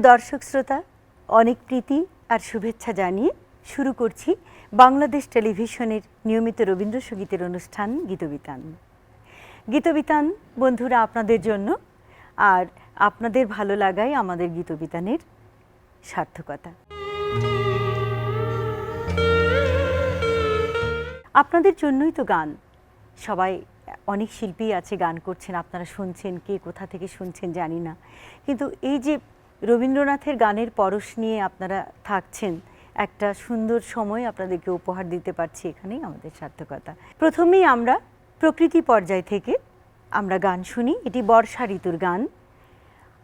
দর্শক শ্রোতা, অনেক প্রীতি আর শুভেচ্ছা জানিয়ে শুরু করছি বাংলাদেশ টেলিভিশনের নিয়মিত রবীন্দ্রসঙ্গীতের অনুষ্ঠান গীতবিতান। গীতবিতান বন্ধুরা আপনাদের জন্য, আর আপনাদের ভালো লাগাই আমাদের গীতবিতানের সার্থকতা। আপনাদের জন্যই তো গান। সবাই, অনেক শিল্পী আছে গান করছেন, আপনারা শুনছেন, কে কোথা থেকে শুনছেন জানি না, কিন্তু এই যে রবীন্দ্রনাথের গানের পরশ নিয়ে আপনারা থাকছেন, একটা সুন্দর সময় আপনাদেরকে উপহার দিতে পারছি, এখানেই আমাদের সার্থকতা। প্রথমেই আমরা প্রকৃতি পর্যায় থেকে আমরা গান শুনি। এটি বর্ষা ঋতুর গান।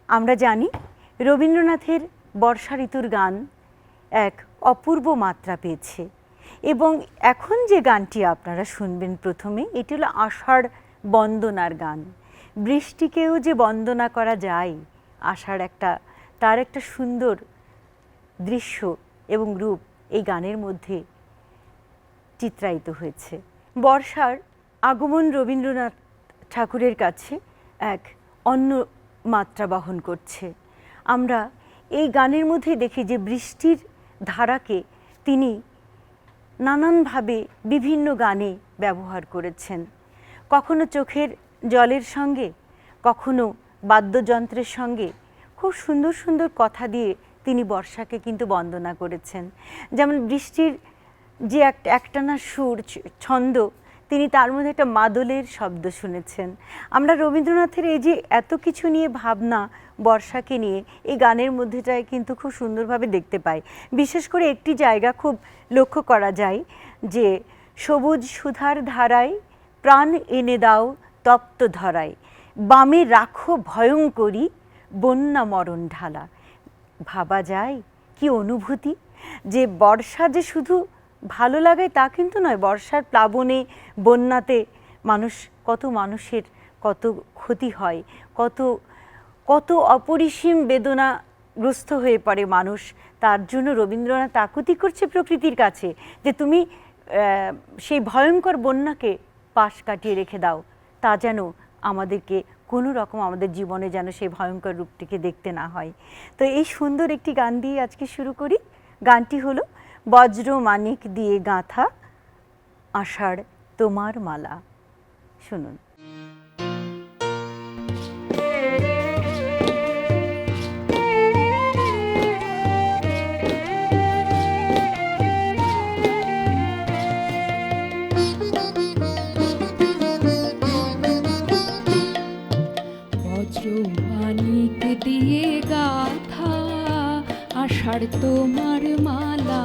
আমরা জানি রবীন্দ্রনাথের বর্ষা ঋতুর গান এক অপূর্ব মাত্রা পেয়েছে, এবং এখন যে গানটি আপনারা শুনবেন প্রথমে, এটি হলো আষাঢ় বন্দনার গান। বৃষ্টিকেও যে বন্দনা করা যায়, আষাঢ় তার একটা সুন্দর দৃশ্য এবং রূপ এই গানের মধ্যে চিত্রায়িত হয়েছে। বর্ষার আগমন রবীন্দ্রনাথ ঠাকুরের কাছে এক অন্য মাত্রা বহন করছে। আমরা এই গানের মধ্যে দেখি যে বৃষ্টির ধারাকে তিনি নানানভাবে বিভিন্ন গানে ব্যবহার করেছেন, কখনো চোখের জলের সঙ্গে, কখনো বাদ্যযন্ত্রের সঙ্গে। খুব সুন্দর সুন্দর কথা দিয়ে তিনি বর্ষাকে কিন্তু বন্দনা করেছেন। যেমন বৃষ্টির যে একটানা সুর, ছন্দ, তিনি তার মধ্যে একটা মাদলের শব্দ শুনেছেন। আমরা রবীন্দ্রনাথের এই যে এত কিছু নিয়ে ভাবনা, বর্ষাকে নিয়ে এই গানের মধ্যেটায় কিন্তু খুব সুন্দরভাবে দেখতে পাই। বিশেষ করে একটি জায়গা খুব লক্ষ্য করা যায় যে, সবুজ সুধার ধারায় প্রাণ এনে দাও তপ্ত ধরায়, বামে রাখো ভয়ঙ্করী বন্যা মরণ ঢালা। ভাবা যায় কি অনুভূতি, যে বর্ষা যে শুধু ভালো লাগায় তা কিন্তু নয়, বর্ষার প্লাবনে, বন্যাতে কত মানুষের কত ক্ষতি হয়, কত কত অপরিসীম বেদনাগ্রস্ত হয়ে পড়ে মানুষ। তার জন্য রবীন্দ্রনাথ আকুতি করছে প্রকৃতির কাছে যে তুমি সেই ভয়ঙ্কর বন্যাকে পাশ কাটিয়ে রেখে দাও, তা যেন আমাদেরকে কোনো রকম আমাদের জীবনে যেন সেই ভয়ঙ্কর রূপটিকে দেখতে না হয়। তো এই সুন্দর একটি গান দিয়ে আজকে শুরু করি। গানটি হলো বজ্র মানিক দিয়ে গাঁথা আষাঢ় তোমার মালা। শুনুন। মানিক দিয়ে গাথা আষাঢ় তোমার মালা,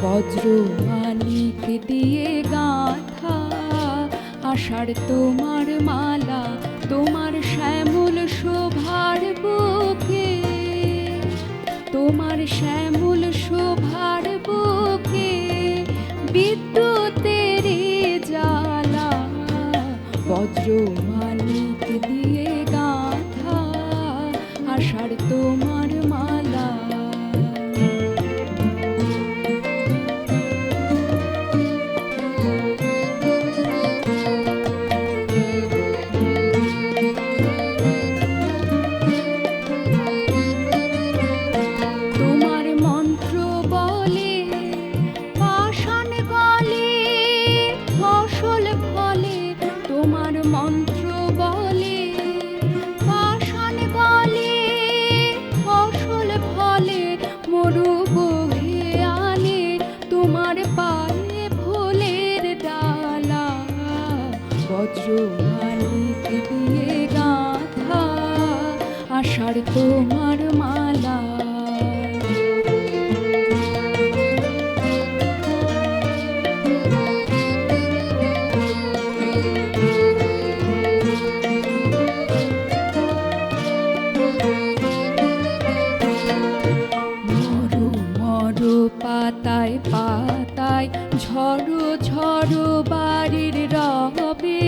বজ্র মানিক দিয়ে গাথা আষাঢ় তোমার মালা, তোমার শ্যামল শোভার বুকে, তোমার শ্যামল শোভার বুকে বিদ্যুতের জ্বালা, বজ্র মানিক দিয়ে গাঁথা আষাঢ় তোমার মালা। তোমার মন্ত্র বলে পাষাণ গলে ফসল ফলে, তোমার মন্ত্র বলে পাষাণ গলে ফসল ফলে, মরু বহে আনে তোমার পায়ে ফুলের ডালা, বজ্র মানিক দিয়ে গাঁথা আষাঢ় তোমার মালা। পাতায় পাতায় ঝড়ো ঝড়ো বাড়ির রবে,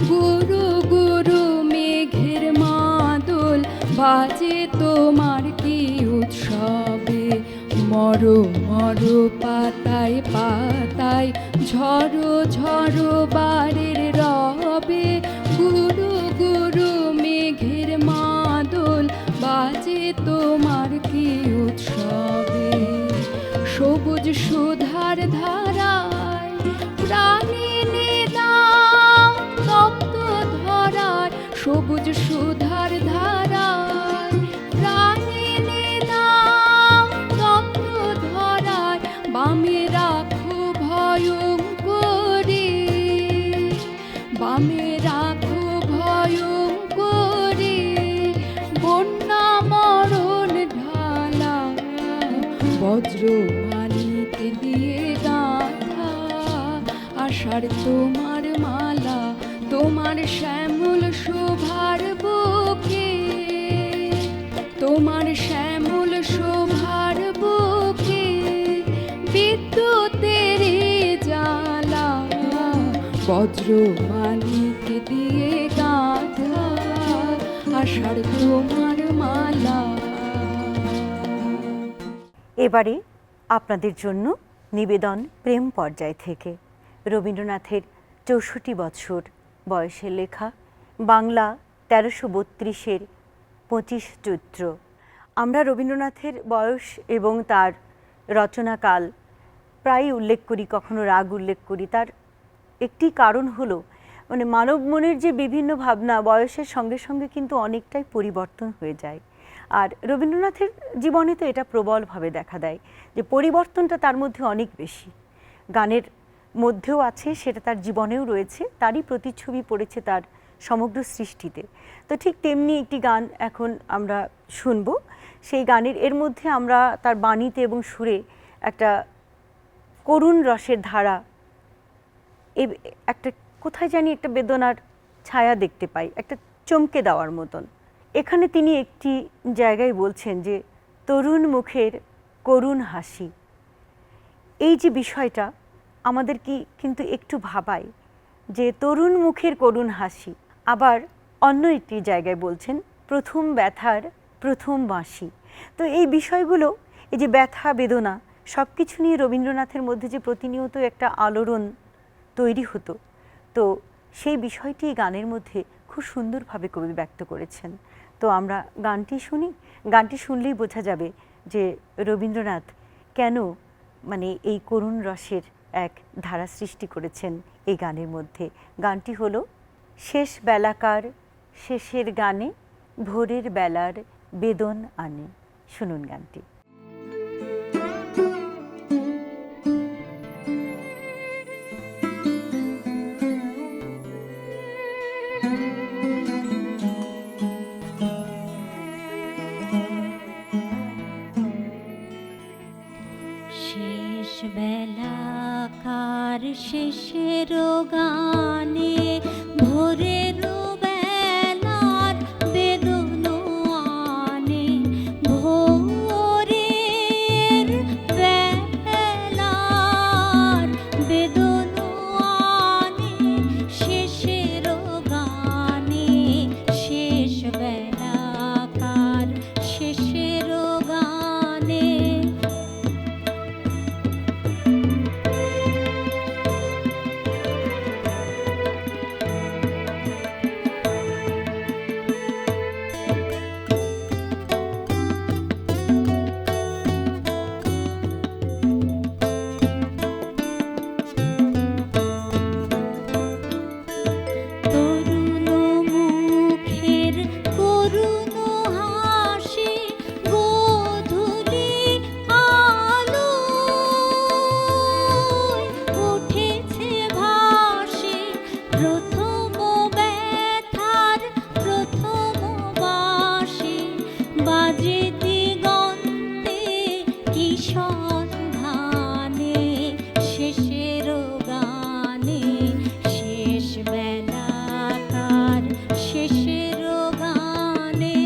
গুরু গুরু মেঘের মাদল বাজে তোমার কি উৎসবে। মরো মরো পাতায় পাতায় ঝড়ো ঝড়ো বাড়ির রবে, গুরু গুরু মেঘের মাদল বাজে তোমার আষাঢ় তোমার মালা, তোমার শ্যামল শোভার বুকে, তোমার শ্যামল শোভার বুকে বিদ্যুতের জ্বালা, বজ্র মানিক দিয়ে গাঁথা আষাঢ় তোমার মালা। এবারে আপনাদের জন্য নিবেদন প্রেম পর্যায় থেকে রবীন্দ্রনাথের ৬৪ বৎসর বয়সে লেখা বাংলা ১৩৩২-এর ২৫ চৈত্র। আমরা রবীন্দ্রনাথের বয়স এবং তার রচনাকাল প্রায় উল্লেখ করি, কখনো রাগ উল্লেখ করি। তার একটি কারণ হলো মানে মানব মনের যে বিভিন্ন ভাবনা বয়সের সঙ্গে সঙ্গে কিন্তু অনেকটাই পরিবর্তন হয়ে যায়। আর রবীন্দ্রনাথের জীবনে তো এটা প্রবলভাবে দেখা দেয় যে পরিবর্তনটা তার মধ্যে অনেক বেশি। গানের মধ্যেও আছে, সেটা তার জীবনেও রয়েছে, তারই প্রতিচ্ছবি পড়েছে তার সমগ্র সৃষ্টিতে। তো ঠিক তেমনি একটি গান এখন আমরা শুনব। সেই গানের এর মধ্যে আমরা তার বাণীতে এবং সুরে একটা করুণ রসের ধারা, একটা কোথায় জানি একটা বেদনার ছায়া দেখতে পাই, একটা চমকে দেওয়ার মতন। এখানে তিনি একটি জায়গায় বলছেন যে তরুণ মুখের করুণ হাসি। এই যে বিষয়টা আমাদের কিন্তু একটু ভাবায় যে তরুণ মুখের করুণ হাসি। আবার অন্য একটি জায়গায় বলছেন প্রথম ব্যথার প্রথম বাঁশি। তো এই বিষয়গুলো, এই যে ব্যথা বেদনা সব কিছু নিয়ে রবীন্দ্রনাথের মধ্যে যে প্রতিনিয়ত একটা আলোড়ন তৈরি হতো, তো সেই বিষয়টি গানের মধ্যে খুব সুন্দরভাবে কবি ব্যক্ত করেছেন। তো আমরা গানটি শুনি। গানটি শুনলেই বোঝা যাবে যে রবীন্দ্রনাথ কেন মানে এই করুণ রসের এক ধারা সৃষ্টি করেছেন এই গানের মধ্যে। গানটি হলো শেষ বেলাকার শেষের গানে ভোরের বেলার বেদন আনে। শুনুন গানটি। শেষ বেলাকার শেষের গানে ভোরের বেলার বেদন আনে, ভোরের বেলার বেদন আনে শেষের গানে, শেষ বেলাকার শেষের গানে। তরুণ মুখের করুণ হাসি গোধূলি আলোয় উঠেছে ভাসি, প্রথম ব্যথার প্রথম বাঁশি বাজে দিগন্তে কি সন্ধানে, শেষের গানে শেষ বেলাকার শেষের গানে।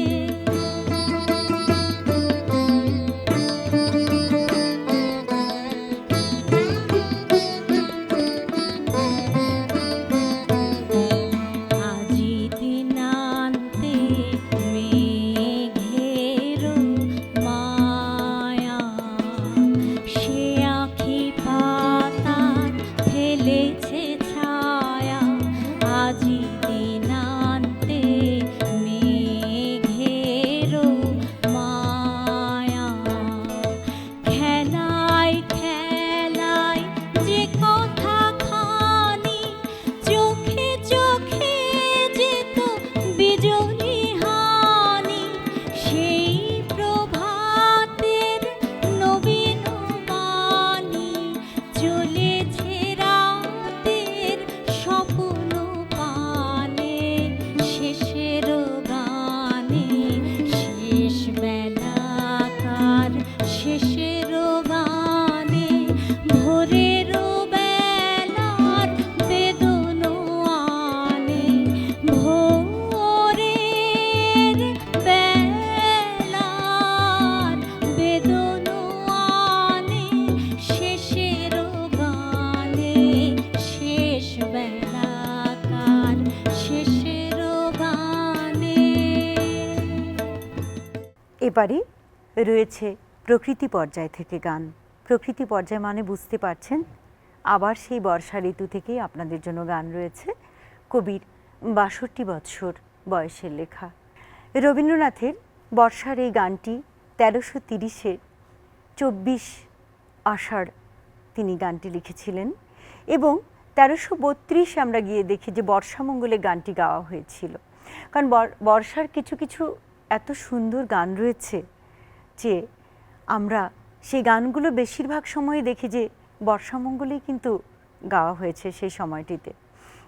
এবারে রয়েছে প্রকৃতি পর্যায় থেকে গান। প্রকৃতি পর্যায় মানে বুঝতে পারছেন, আবার সেই বর্ষা ঋতু থেকেই আপনাদের জন্য গান রয়েছে কবির ৬২ বৎসর বয়সের লেখা। রবীন্দ্রনাথের বর্ষার এই গানটি ১৩৩০-এ ২৪ আষাঢ় তিনি গানটি লিখেছিলেন এবং ১৩৩২ আমরা গিয়ে দেখি যে বর্ষামঙ্গলে গানটি গাওয়া হয়েছিল। কারণ বর্ষার কিছু কিছু এত সুন্দর গান রয়েছে যে আমরা সেই গানগুলো বেশিরভাগ সময় দেখি যে বর্ষামঙ্গলেই কিন্তু গাওয়া হয়েছে সেই সময়টিতে।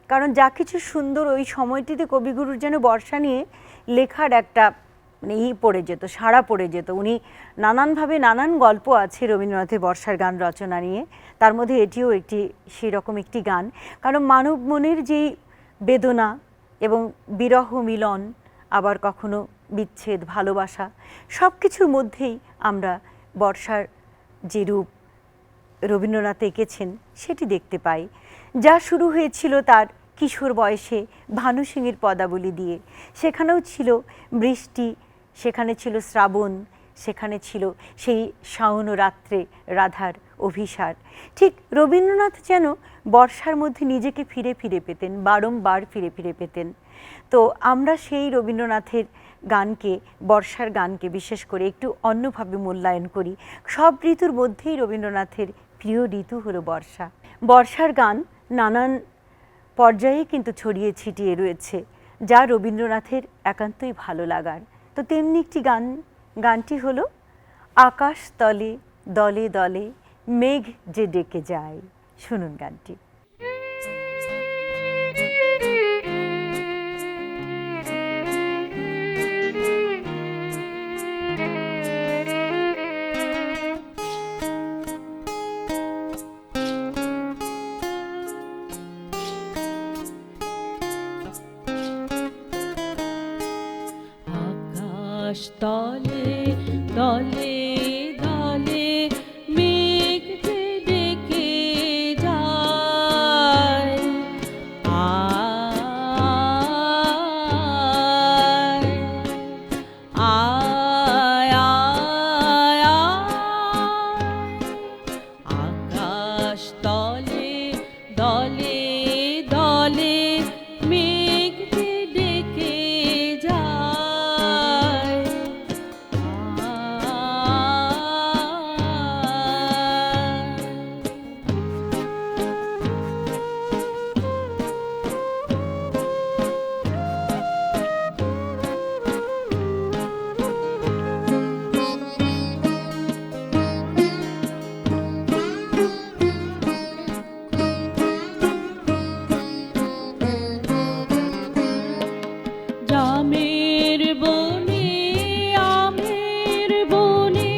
কারণ যা কিছু সুন্দর ওই সময়টিতে কবিগুরুর যেন বর্ষা নিয়ে লেখার একটা মানে পড়ে যেত, সাড়া পড়ে যেত। উনি নানানভাবে নানান গল্প আছে রবীন্দ্রনাথের বর্ষার গান রচনা নিয়ে, তার মধ্যে এটিও একটি সেই রকম একটি গান। কারণ মানব মনের যেই বেদনা এবং বিরহ মিলন, আবার কখনো বিচ্ছেদ, ভালোবাসা, সব কিছুর মধ্যেই আমরা বর্ষার যে রূপ রবীন্দ্রনাথ এঁকেছেন সেটি দেখতে পাই। যা শুরু হয়েছিল তার কিশোর বয়সে ভানু সিংয়ের পদাবলী দিয়ে, সেখানেও ছিল বৃষ্টি, সেখানে ছিল শ্রাবণ, সেখানে ছিল সেই শাওন রাত্রে রাধার অভিসার। ঠিক রবীন্দ্রনাথ যেন বর্ষার মধ্যে নিজেকে ফিরে ফিরে পেতেন, বারংবার ফিরে ফিরে পেতেন। তো আমরা সেই রবীন্দ্রনাথের গানকে, বর্ষার গানকে বিশেষ করে একটু অন্যভাবে মূল্যায়ন করি। সব ঋতুর মধ্যেই রবীন্দ্রনাথের প্রিয় ঋতু হলো বর্ষা। বর্ষার গান নানান পর্যায়ে কিন্তু ছড়িয়ে ছিটিয়ে রয়েছে, যা রবীন্দ্রনাথের একান্তই ভালো লাগার। তো তেমনি একটি গানটি হলো আকাশ তলে দলে দলে মেঘ যে ডেকে যায়। শুনুন গানটি। তলে দলে দলে মেঘ যে ডেকে যায়, আয় আয় আয় আকাশ তলে দলে দলে মেঘ যে ডেকে যায়, জামের বনে আমের বনে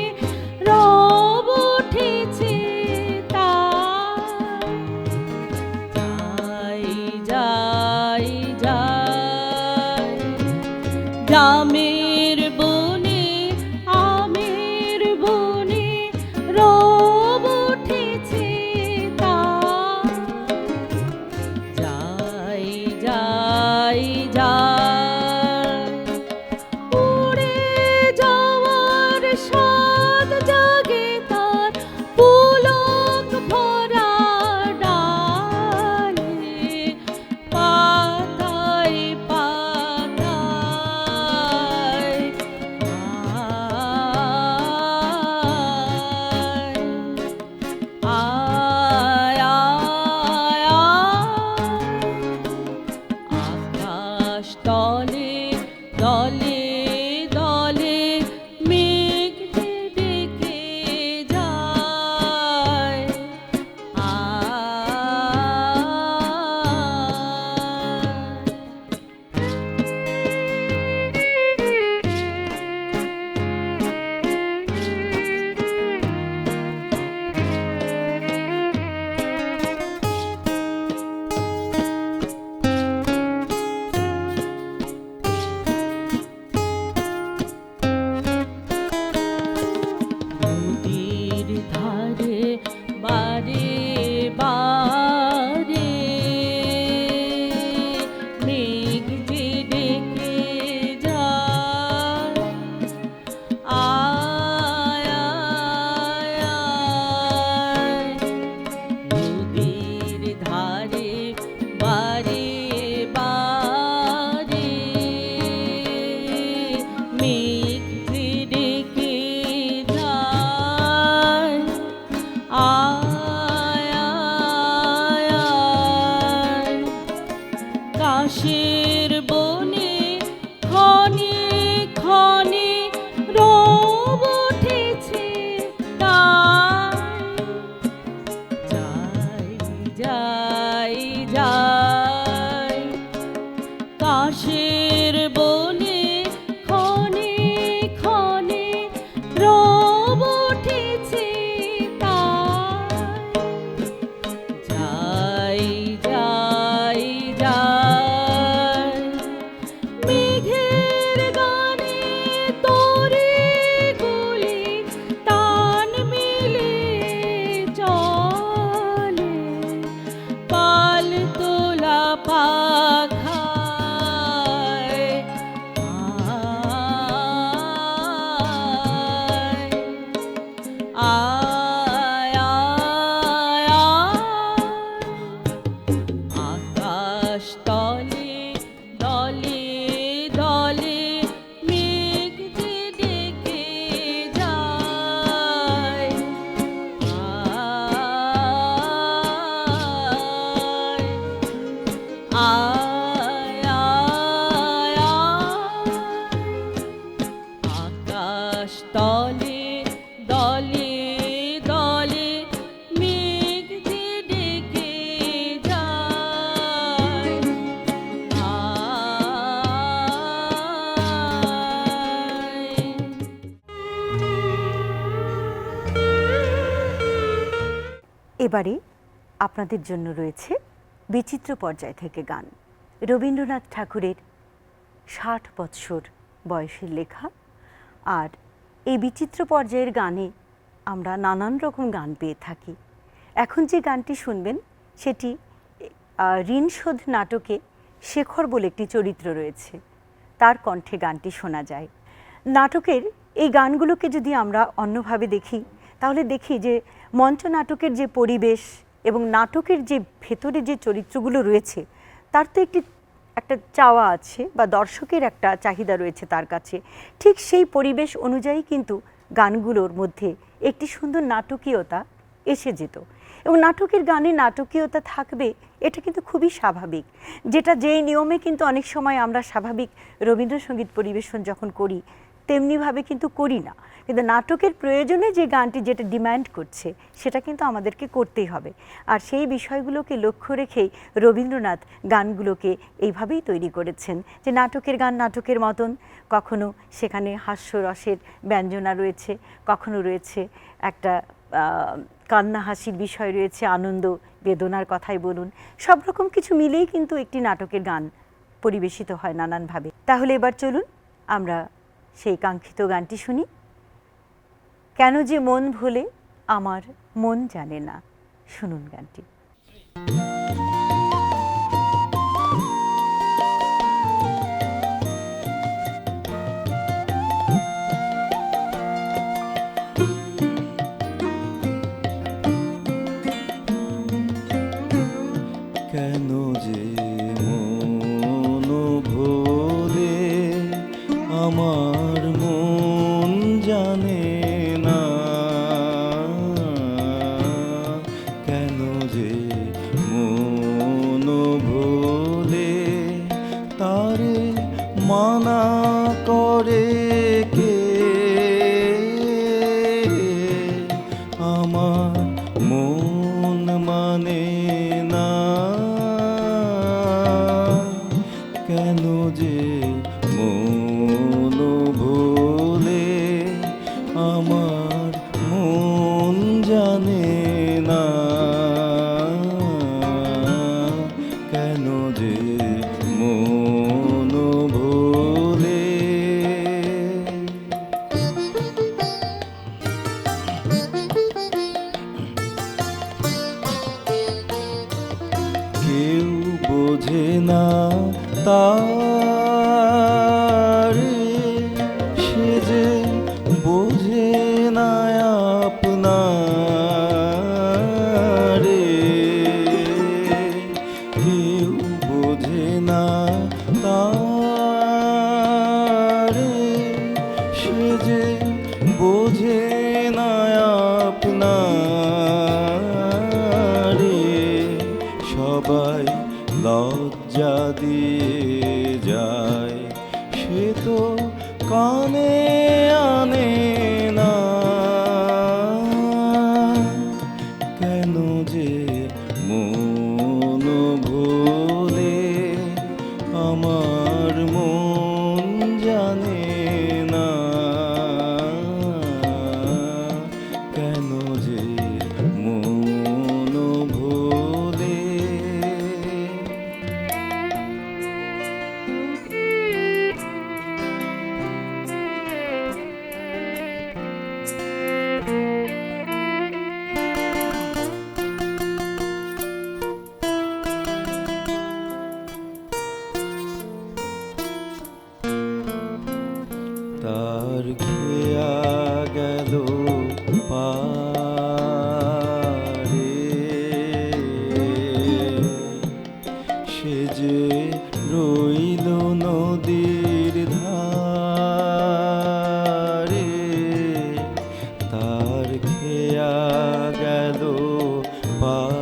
রব উঠেছে তাই যাই যাই, জামের বনে আমের বনে রব উঠেছে তাই যাই যাই, উড়ে যাওয়ার স্বাদ জাগে তার পুলক ভরা ডালে, পাতায় পাতায় মেঘ যে ডেকে যায়, আয় আয় আয়। কাশের বনে ক্ষণে ক্ষণে রব উঠেছে তাই, যাই যাই যাই। কাশের বনে ক্ষণে ক্ষণে রব উঠেছে তাই, যাই যাই যাই। মেঘের গানে তোরে গুলি তান মিলে চলে, পাল তোলা পাখায় আয় আয় আয় আয়। আকাশ তলে দলে দলে মেঘ যে ডেকে যায়, আয় আয় আয় আয়। আকাশ তলে দলে দলে মেঘ যে ডেকে যায়, আয়। এবারে আপনাদের জন্য রয়েছে বিচিত্র পর্যায় থেকে গান, রবীন্দ্রনাথ ঠাকুরের ৬০ বৎসর বয়সের লেখা। আর এই বিচিত্র পর্যায়ের গানে আমরা নানান রকম গান পেয়ে থাকি। এখন যে গানটি শুনবেন সেটি ঋণ শোধ নাটকে শেখর বলে একটি চরিত্র রয়েছে, তার কণ্ঠে গানটি শোনা যায়। নাটকের এই গানগুলোকে যদি আমরা অন্যভাবে দেখি তাহলে দেখি যে মঞ্চ নাটকের যে পরিবেশ এবং নাটকের যে ভেতরে যে চরিত্রগুলো রয়েছে তার তো একটা চাওয়া আছে বা দর্শকের একটা চাহিদা রয়েছে তার কাছে, ঠিক সেই পরিবেশ অনুযায়ী কিন্তু গানগুলোর মধ্যে একটি সুন্দর নাটকীয়তা এসে যেত। এবং নাটকের গানে নাটকীয়তা থাকবে এটা কিন্তু খুবই স্বাভাবিক, যেটা যেই নিয়মে কিন্তু অনেক সময় আমরা স্বাভাবিক রবীন্দ্রসঙ্গীত পরিবেশন যখন করি তেমনিভাবে কিন্তু করি না, কিন্তু নাটকের প্রয়োজনে যে গানটি যেটা ডিমান্ড করছে সেটা কিন্তু আমাদেরকে করতেই হবে। আর সেই বিষয়গুলোকে লক্ষ্য রেখেই রবীন্দ্রনাথ গানগুলোকে এইভাবেই তৈরি করেছেন যে নাটকের গান নাটকের মতন, কখনো সেখানে হাস্যরসের ব্যঞ্জনা রয়েছে, কখনো রয়েছে একটা কান্না হাসির বিষয় রয়েছে, আনন্দ বেদনার কথাই বলুন, সব রকম কিছু মিলেই কিন্তু একটি নাটকের গান পরিবেশিত হয় নানানভাবে। তাহলে এবার চলুন আমরা সেই কাঙ্ক্ষিত গানটি শুনি, কেন যে মন ভোলে আমার মন জানে না। শুনুন গানটি। কেন যে মন ভোলে আমার মন জানে না, কেন যে মন ভোলে তারে মানা করে কে, আমার মন মানে না, কেন যে মন বোঝে না আপনারে, সবাই লজ্জা দিয়ে যায়, সে তো কানে আনে না। কেন যে মন ভোলে, আমার মন জানে না। কেন যে মন ভোলে। তার খেয়া গেল পারে, সে যে রইল নদীর ধারে। তার খেয়া গেল পারে,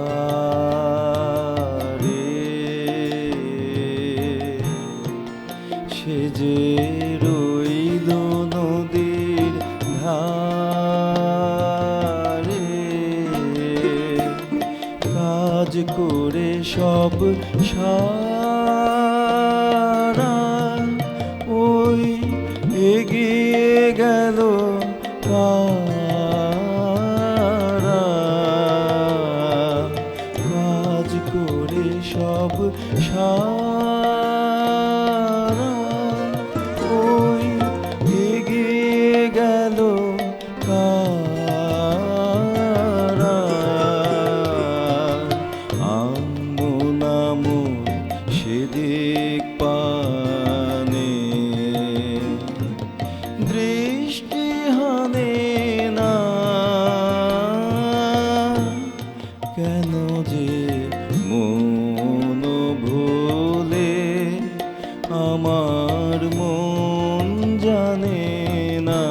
সে যে রইল নদীর ধারে। কাজ করে সব সারা, ওই এগিয়ে গেল কারা। কাজ করে সব সারা, ওই এগিয়ে গেল কারা। আমন আমন সেদিক পানে, দৃষ্টি হানে না। কেন যে মন ভোলে, আমার মন জানে না।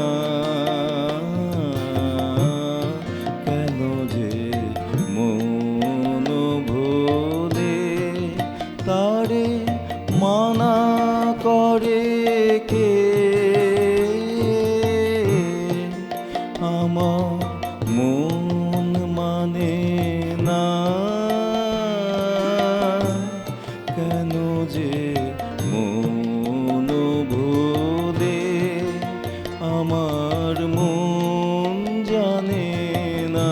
কেন যে মন ভোলে, তারে মানা করে কে? আমার মন মানে না। কেন যে মন ভোলে, আমার মন জানে না।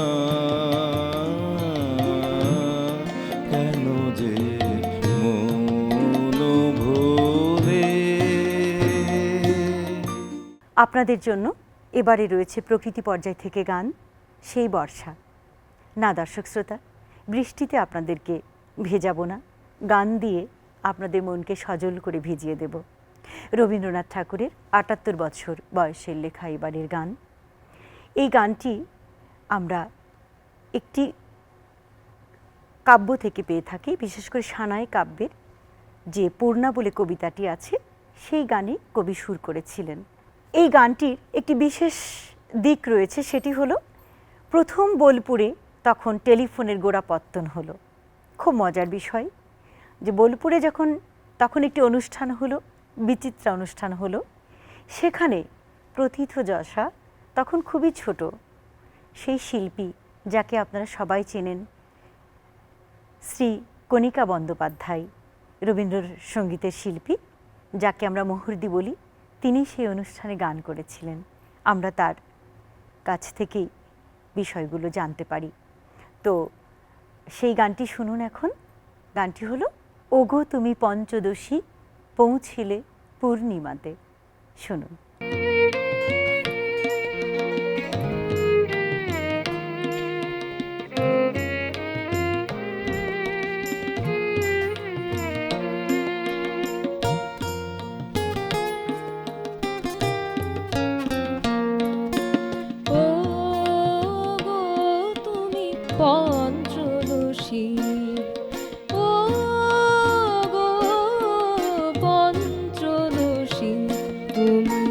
কেন যে মন ভোলে। আপনাদের জন্য এবারে রয়েছে প্রকৃতি পর্যায় থেকে গান, সেই বর্ষা। না দর্শক শ্রোতা, বৃষ্টিতে আপনাদেরকে ভেজাবো না, গান দিয়ে আপনাদের মনকে সজল করে ভিজিয়ে দেব। রবীন্দ্রনাথ ঠাকুরের ৭৮ বছর বয়সের লেখা এবারের গান। এই গানটি আমরা একটি কাব্য থেকে পেয়ে থাকি, বিশেষ করে সানাই কাব্যের যে পূর্ণা বলে কবিতাটি আছে, সেই গানে কবি সুর করেছিলেন। এই গানটির একটি বিশেষ দিক রয়েছে, সেটি হলো প্রথম বোলপুরে তখন টেলিফোনের গোড়াপত্তন হলো। খুব মজার বিষয় যে বোলপুরে যখন তখন একটি অনুষ্ঠান হলো, বিচিত্রা অনুষ্ঠান হলো, সেখানে প্রথিতযশা তখন খুবই ছোট, সেই শিল্পী যাকে আপনারা সবাই চেনেন, শ্রী কণিকা বন্দ্যোপাধ্যায়, রবীন্দ্রসঙ্গীতের শিল্পী, যাকে আমরা মুহুর্দি বলি, তিনি সেই অনুষ্ঠানে গান করেছিলেন। আমরা তার কাছ থেকেই বিষয়গুলো জানতে পারি। তো সেই গানটি শুনুন এখন। গানটি হলো ওগো তুমি পঞ্চদশী পৌঁছিলে পূর্ণিমাতে। শুনুন। পঞ্চদশী ও গো পঞ্চদশী তুমি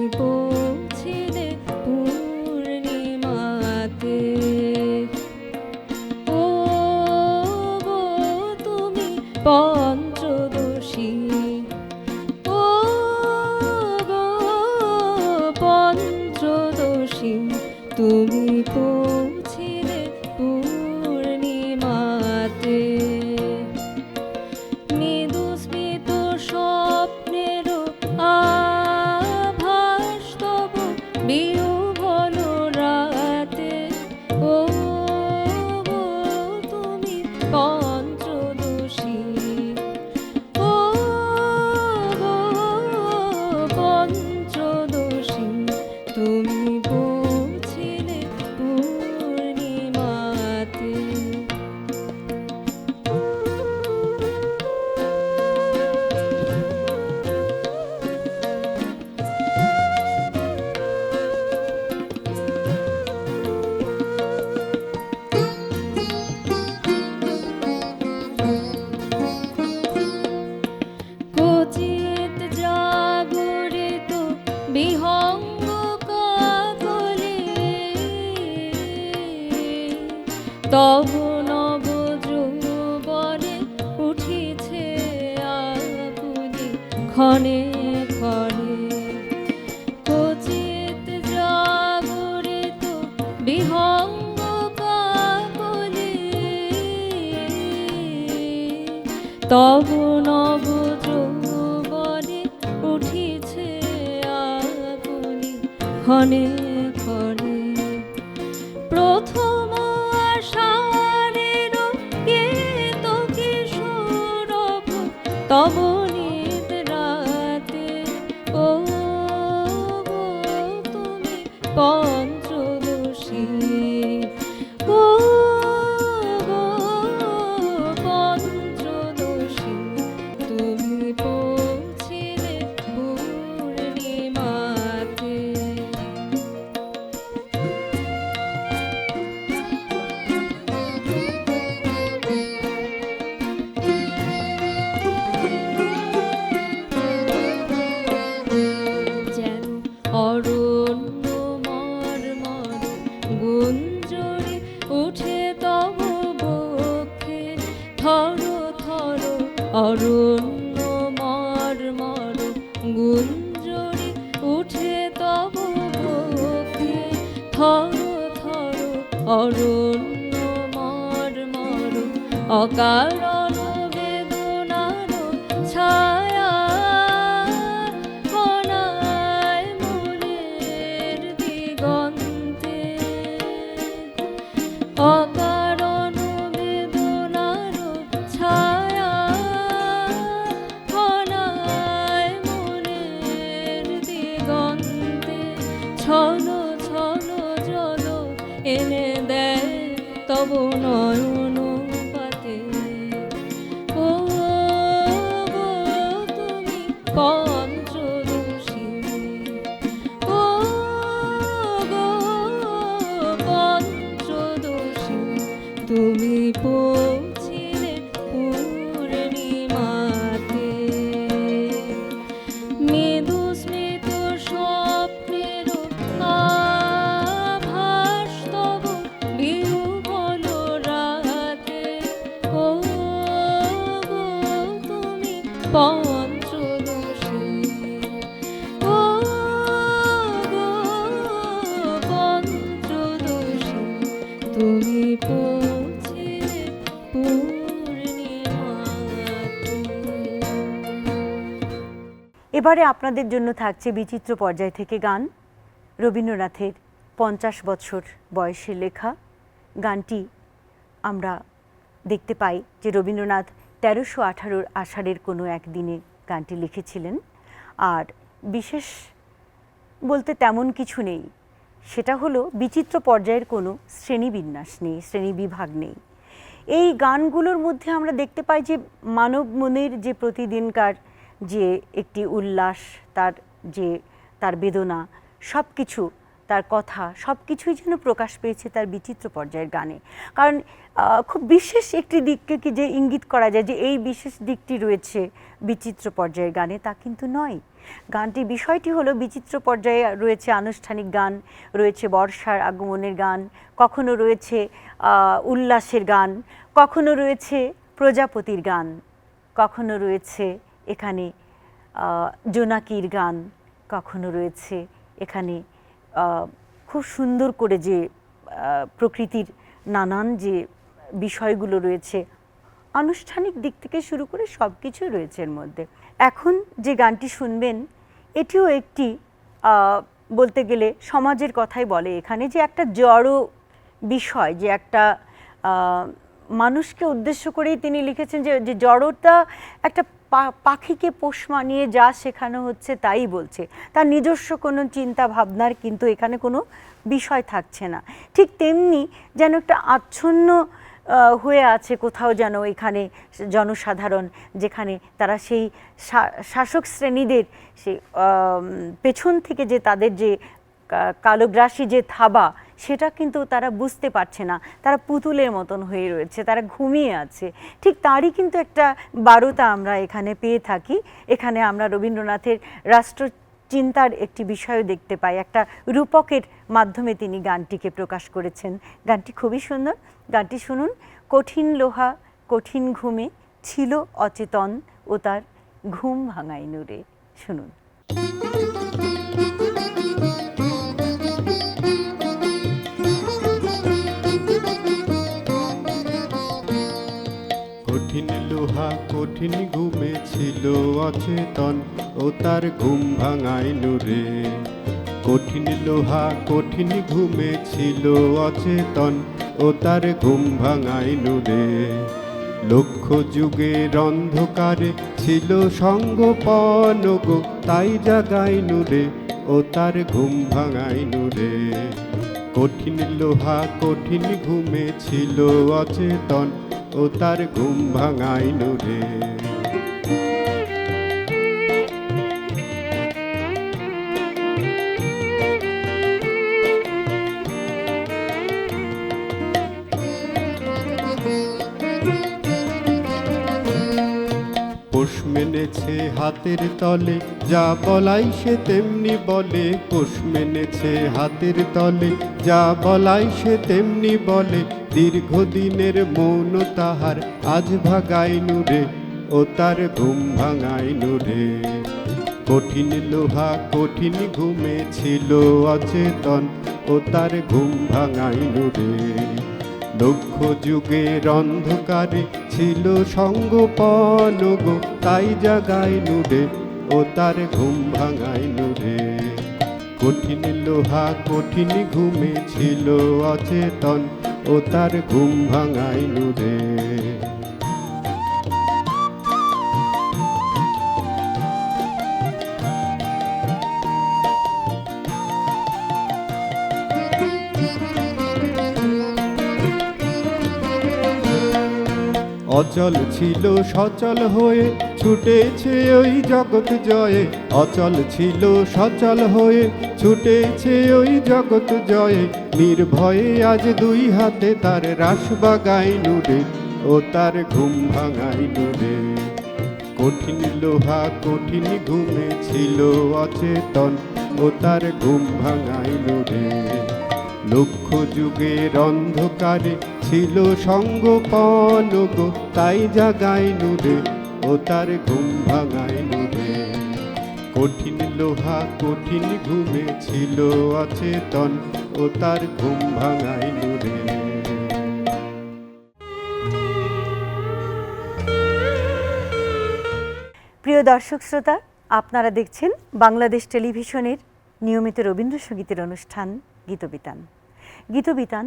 পঞ্চদশী তুমি পৌঁছিলে পূর্ণিমাতে মৃদু স্মিত স্বপ্নের আভাস তব বিহ্বল রাতে ও গো তুমি পঞ্চদশী ও গো পঞ্চদশী তুমি পৌঁছিলে পূর্ণিমাতে কচিত জাগরিত বিহঙ্গ কাকলে তব নব যৌবনে উঠিছে আকুলি ক্ষণে ক্ষণে কচিত জাগরিত বিহঙ্গ কাকলে তব নব যৌবনে উঠিছে আগুনি ক্ষণে ক্ষণে প্রথম আষাঢ়ের গীত কিশোরভ তব নিদ্রাতে ও গো তুমি পঞ্চদশী ও গো পঞ্চদশী তুমি পৌঁছিলে পূর্ণিমাতে যেন অরণ্য মর্মর গুঞ্জরে উঠে তব বক্ষে থর থর অরণ্য মর্মর গুঞ্জরে উঠে তব বক্ষে থর থর অরণ্য মর্মর অকারণ বেদনার ছায়া কণায় মনের দিগন্তে অকারণ বেদনার ছায়া কণায় মনের দিগন্তে ছল ছল জল এনে দেয় তব নয়ন পাতে ও গো তুমি পঞ্চদশী ও গো পঞ্চদশী তুমি পৌঁছিলে পূর্ণিমাতে মৃদু স্মিত স্বপ্নের আভাস তব বিহ্বল রাতে ও গো তুমি পঞ্চদশী ও গো পঞ্চদশী তুমি পৌঁছিলে পূর্ণিমাতে এবারে আপনাদের জন্য থাকছে বিচিত্র পর্যায় থেকে গান রবীন্দ্রনাথের 50 বছর বয়সে লেখা গানটি। আমরা দেখতে পাই যে রবীন্দ্রনাথ 1318 আষাঢ়ের কোনো একদিনে গানটি লিখেছিলেন, আর বিশেষ বলতে তেমন কিছু নেই। সেটা হলো বিচিত্র পর্যায়ের কোনো শ্রেণীবিন্যাস নেই, শ্রেণীবিভাগ নেই। এই গানগুলোর মধ্যে আমরা দেখতে পাই যে মানব মনের যে প্রতিদিনকার যে একটি উল্লাস, তার বেদনা, সব কিছু, তার কথা, সব কিছুই যেন প্রকাশ পেয়েছে তার বিচিত্র পর্যায়ের গানে। কারণ খুব বিশেষ একটি দিককে কি যে ইঙ্গিত করা যায় যে এই বিশেষ দিকটি রয়েছে বিচিত্র পর্যায়ের গানে, তা কিন্তু নয়। গানটি বিষয়টি হলো বিচিত্র পর্যায়ে রয়েছে আনুষ্ঠানিক গান, রয়েছে বর্ষার আগমনের গান, কখনো রয়েছে উল্লাসের গান, কখনো রয়েছে প্রজাপতির গান, কখনো রয়েছে এখানে জোনাকির গান, কখনো রয়েছে এখানে খুব সুন্দর করে যে প্রকৃতির নানান যে বিষয়গুলো রয়েছে, আনুষ্ঠানিক দিক থেকে শুরু করে সব কিছুই রয়েছে এর মধ্যে। এখন যে গানটি শুনবেন এটিও একটি বলতে গেলে সমাজের কথাই বলে এখানে, যে একটা জড় বিষয়, যে একটা মানুষকে উদ্দেশ্য করেই তিনি লিখেছেন যে জড়তা একটা পাখিকে পোষ মানিয়ে যা শেখানো হচ্ছে তাই বলছে, তার নিজস্ব কোনো চিন্তা ভাবনার কিন্তু এখানে কোনো বিষয় থাকছে না। ঠিক তেমনি যেন একটা আচ্ছন্ন হয়ে আছে কোথাও যেন এখানে জনসাধারণ, যেখানে তারা সেই শাসক শ্রেণীদের সেই পেছন থেকে যে তাদের যে কালোগ্রাসী যে থাবা, সেটা কিন্তু তারা বুঝতে পারছে না, তারা পুতুলের মতন হয়ে রয়েছে, তারা ঘুমিয়ে আছে। ঠিক তারই কিন্তু একটা বারতা আমরা এখানে পেয়ে থাকি। এখানে আমরা রবীন্দ্রনাথের রাষ্ট্র চিন্তার একটি বিষয়ও দেখতে পাই, একটা রূপকের মাধ্যমে তিনি গানটিকে প্রকাশ করেছেন। গানটি খুবই সুন্দর, গানটি শুনুন। কঠিন লোহা কঠিন ঘুমে ছিল অচেতন, ও তার ঘুম ভাঙাই নূরে। শুনুন। কঠিন লোহা কঠিন ঘুমে ছিল অচেতন, ও তার ঘুম ভাঙাই নূরে। কঠিন লোহা কঠিন ঘুমে ছিল অচেতন, ও তার ঘুম ভাঙাই নূরে। লক্ষ যুগের অন্ধকারে ছিল সঙ্গপন গো, তাই জাগাই নূরে, ও তার ঘুম ভাঙাই নূরে। কঠিন লোহা কঠিন ঘুমে ছিল অচেতন, ও তার ঘুম ভাঙাই নূরে। পোষ মেনেছে হাতের তলে, যা বলাই সে তেমনি বলে। পোষ মেনেছে হাতের তলে, যা বলাই সে তেমনি বলে। দীর্ঘদিনের মৌন তাহার আজ ভাগাই নূরে, ও তার ঘুম ভাঙাই নূরে। কঠিন লোহা কঠিন ঘুমে ছিল অচেতন, ও তার ঘুম ভাঙাই নূরে। লক্ষ যুগের অন্ধকারে ছিল সঙ্গপন গো, তাই জাগাই নূরে, ও তার ঘুম ভাঙাই নূরে। কঠিন লোহা কঠিন ঘুমে ছিল অচেতন, ও তার ঘুম ভাঙাই নূরে। অচল ছিল সচল হয়ে ছুটেছে ওই জগৎ জয়ে। অচল ছিল সচল হয়ে ছুটেছে ওই জগৎ জয়ে। নির্ভয়ে আজ দুই হাতে তার রাস বাগাই নূরে, ও তার ঘুম ভাঙাই নূরে। কঠিন লোহা কঠিন ঘুমে ছিল অচেতন, ও তার ঘুম ভাঙাই নূরে। লক্ষ যুগের অন্ধকারে ছিল সঙ্গপন গো, তাই জাগাই নূরে, ও তার ঘুম ভাঙাই নূরে। কঠিন লোহা কঠিন ঘুমে ছিল অচেতন, ও তার ঘুম ভাঙাই নূরে। প্রিয় দর্শক শ্রোতা, আপনারা দেখছেন বাংলাদেশ টেলিভিশনের নিয়মিত রবীন্দ্রসঙ্গীতের অনুষ্ঠান গীতবিতান। গীতবিতান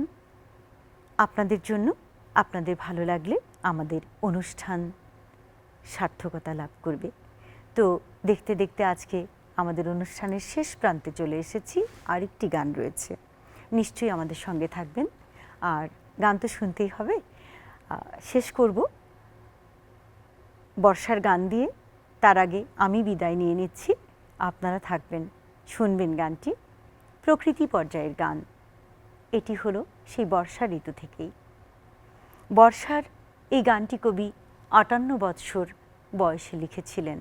আপনাদের জন্য, আপনাদের ভালো লাগলে আমাদের অনুষ্ঠান সার্থকতা লাভ করবে। তো দেখতে দেখতে আজকে আমাদের অনুষ্ঠানের শেষ প্রান্তে চলে এসেছি। আরেকটি গান রয়েছে, নিশ্চয়ই আমাদের সঙ্গে থাকবেন। আর গান তো শুনতেই হবে। শেষ করব বর্ষার গান দিয়ে। তার আগে আমি বিদায় নিয়ে নিচ্ছি, আপনারা থাকবেন, শুনবেন গানটি। প্রকৃতি পর্যায়ের গান, এটি হলো সেই বর্ষা ঋতু থেকেই। বর্ষার এই গানটি কবি ৫৮ বৎসর বয়সে লিখেছিলেন।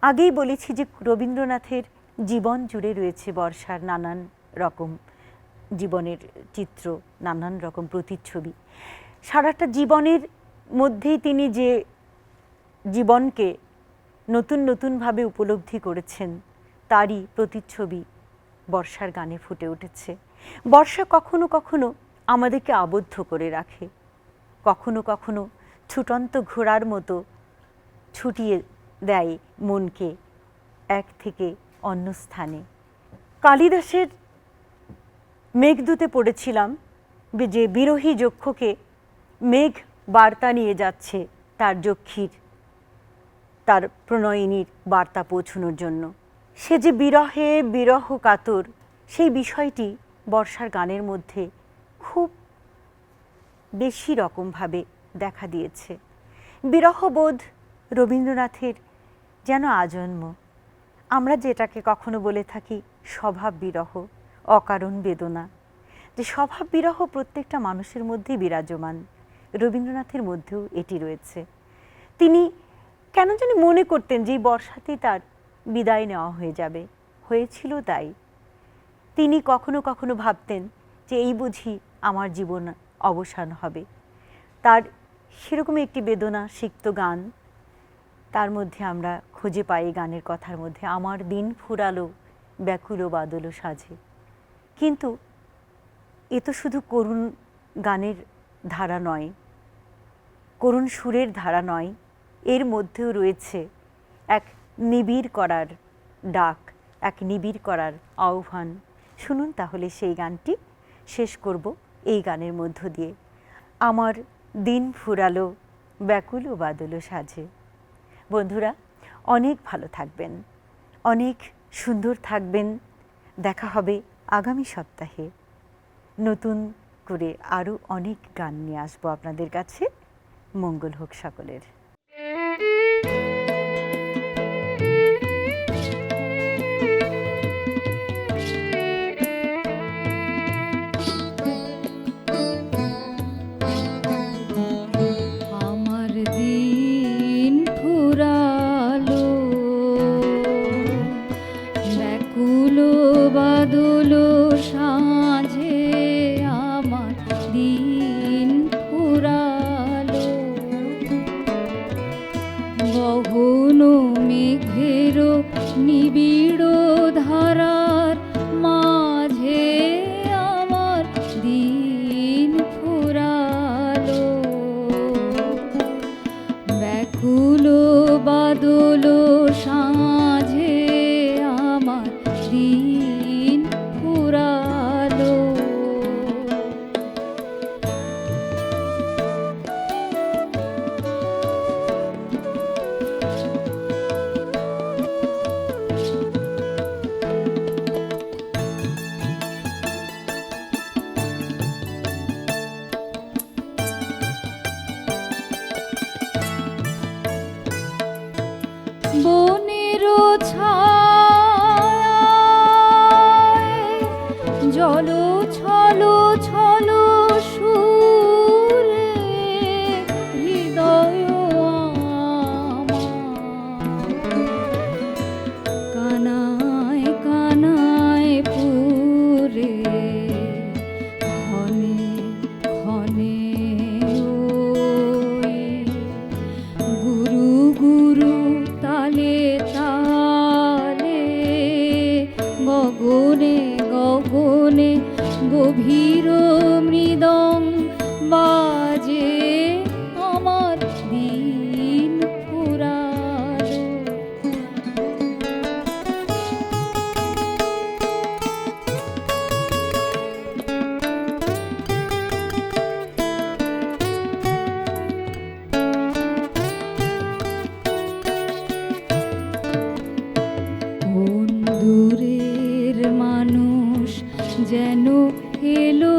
আগেই বলেছি যে রবীন্দ্রনাথের জীবন জুড়ে রয়েছে বর্ষার নানান রকম জীবনের চিত্র, নানান রকম প্রতিচ্ছবি। সারাটা জীবনের মধ্যেই তিনি যে জীবনকে নতুন নতুনভাবে উপলব্ধি করেছেন, তারই প্রতিচ্ছবি বর্ষার গানে ফুটে উঠেছে। বর্ষা কখনো কখনো আমাদেরকে আবদ্ধ করে রাখে, কখনো কখনো ছুটন্ত ঘোড়ার মতো ছুটিয়ে দেয় মনকে এক থেকে অন্য স্থানে। কালিদাসের মেঘদূতে পড়েছিলাম যে বিরহী যক্ষকে মেঘ বার্তা নিয়ে যাচ্ছে তার যক্ষীর, তার প্রণয়িনীর বার্তা পৌঁছানোর জন্য। সে যে বিরহে বিরহ কাতর, সেই বিষয়টি বর্ষার গানের মধ্যে খুব বেশি রকমভাবে দেখা দিয়েছে। বিরহবোধ রবীন্দ্রনাথের যেন আজন্ম। আমরা যেটাকে কখনো বলে থাকি স্বভাব বিরহ, অকারণ বেদনা, যে স্বভাব বিরহ প্রত্যেকটা মানুষের মধ্যেই বিরাজমান, রবীন্দ্রনাথের মধ্যেও এটি রয়েছে। তিনি কেন জানি মনে করতেন যে এই বর্ষাতেই তার বিদায় নেওয়া হয়ে যাবে, হয়েছিল তাই। তিনি কখনো কখনো ভাবতেন যে এই বুঝি আমার জীবন অবসান হবে। তার সেরকম একটি বেদনা সিক্ত গান তার মধ্যে আমরা খুঁজে পাই। গানের কথার মধ্যে আমার দিন ফুরালো ব্যাকুল বাদল সাজে। কিন্তু এ তো শুধু করুণ গানের ধারা নয়, করুণ সুরের ধারা নয়, এর মধ্যেও রয়েছে এক নিবিড় করার ডাক, এক নিবিড় করার আহ্বান। শুনুন তাহলে সেই গানটি, শেষ করব এই গানের মধ্য দিয়ে। আমার দিন ফুরালো ব্যাকুল বাদল সাজে। বন্ধুরা, অনেক ভালো থাকবেন, অনেক সুন্দর থাকবেন। দেখা হবে আগামী সপ্তাহে। নতুন করে আরও অনেক গান নিয়ে আসবো আপনাদের কাছে। মঙ্গল হোক সকলের। আমার দিন ফুরালো ব্যাকুল বাদল সাঁঝে, আমার দিন ফুরালো গহন মেঘের নিবিড় ধারার মাঝে, আমার দিন ফুরালো ব্যাকুল বাদল সাঁঝে, আমার দিন ফুরালো। বনের ছায়ায় জল ছল ছল সুরে, হৃদয় আমার কানায় কানায় পুরে, ক্ষণে ক্ষণে ওই গুরু গুরু তালে তালে, গগনে গগনে গভীর মৃদং বাজে, আমার দিন ফুরালো। কোন দূরের মানুষ যেন এলো